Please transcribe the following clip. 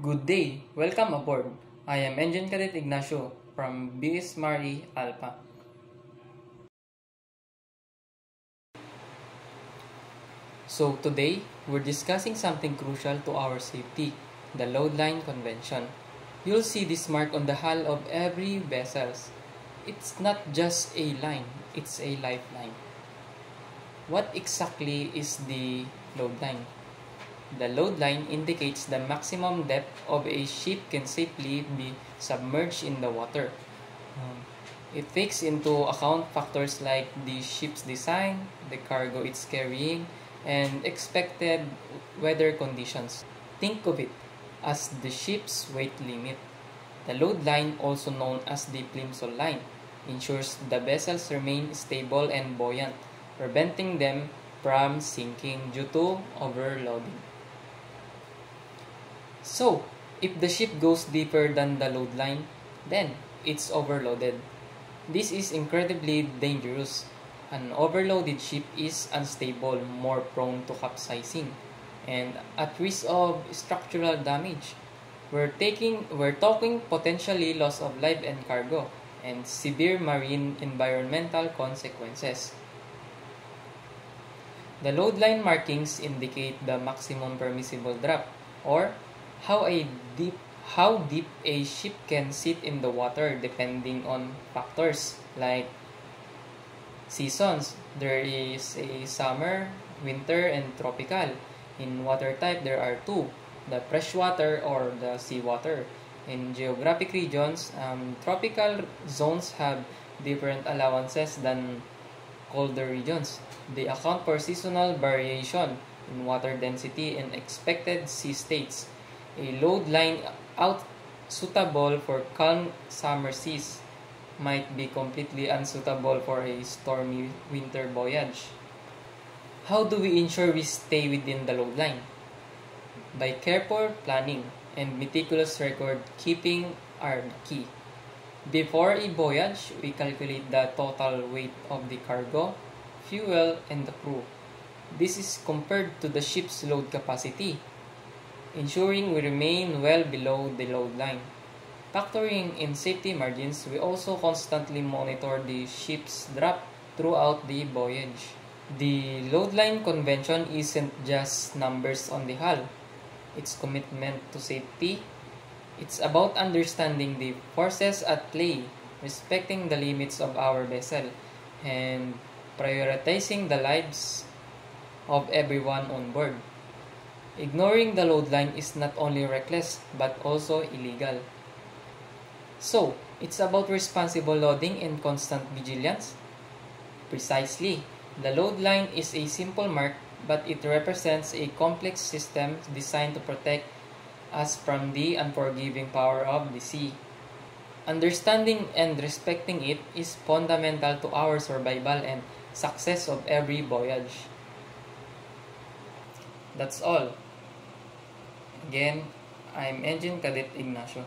Good day! Welcome aboard. I am Engine Cadet Ignacio from BS Mari Alpha. So today, we're discussing something crucial to our safety, the load line convention. You'll see this mark on the hull of every vessel. It's not just a line, it's a lifeline. What exactly is the load line? The load line indicates the maximum depth of a ship can safely be submerged in the water. It takes into account factors like the ship's design, the cargo it's carrying, and expected weather conditions. Think of it as the ship's weight limit. The load line, also known as the plimsoll line, ensures the vessels remain stable and buoyant, preventing them from sinking due to overloading. So, if the ship goes deeper than the load line, then it's overloaded. This is incredibly dangerous. An overloaded ship is unstable, more prone to capsizing, and at risk of structural damage. We're talking potentially loss of life and cargo, and severe marine environmental consequences. The load line markings indicate the maximum permissible drop, or how deep a ship can sit in the water depending on factors like seasons. There is a summer, winter, and tropical. In water type, there are two, the freshwater or the seawater. In geographic regions, tropical zones have different allowances than colder regions. They account for seasonal variation in water density and expected sea states. A load line out suitable for calm summer seas might be completely unsuitable for a stormy winter voyage. How do we ensure we stay within the load line? By careful planning and meticulous record keeping are the key. Before a voyage, we calculate the total weight of the cargo, fuel, and the crew. This is compared to the ship's load capacity, ensuring we remain well below the load line. Factoring in safety margins, we also constantly monitor the ship's drop throughout the voyage. The load line convention isn't just numbers on the hull. It's commitment to safety. It's about understanding the forces at play, respecting the limits of our vessel, and prioritizing the lives of everyone on board. Ignoring the load line is not only reckless but also illegal. So, it's about responsible loading and constant vigilance? Precisely. The load line is a simple mark, but it represents a complex system designed to protect us from the unforgiving power of the sea. Understanding and respecting it is fundamental to our survival and success of every voyage. That's all. Again, I'm Engine Cadet Ignacio.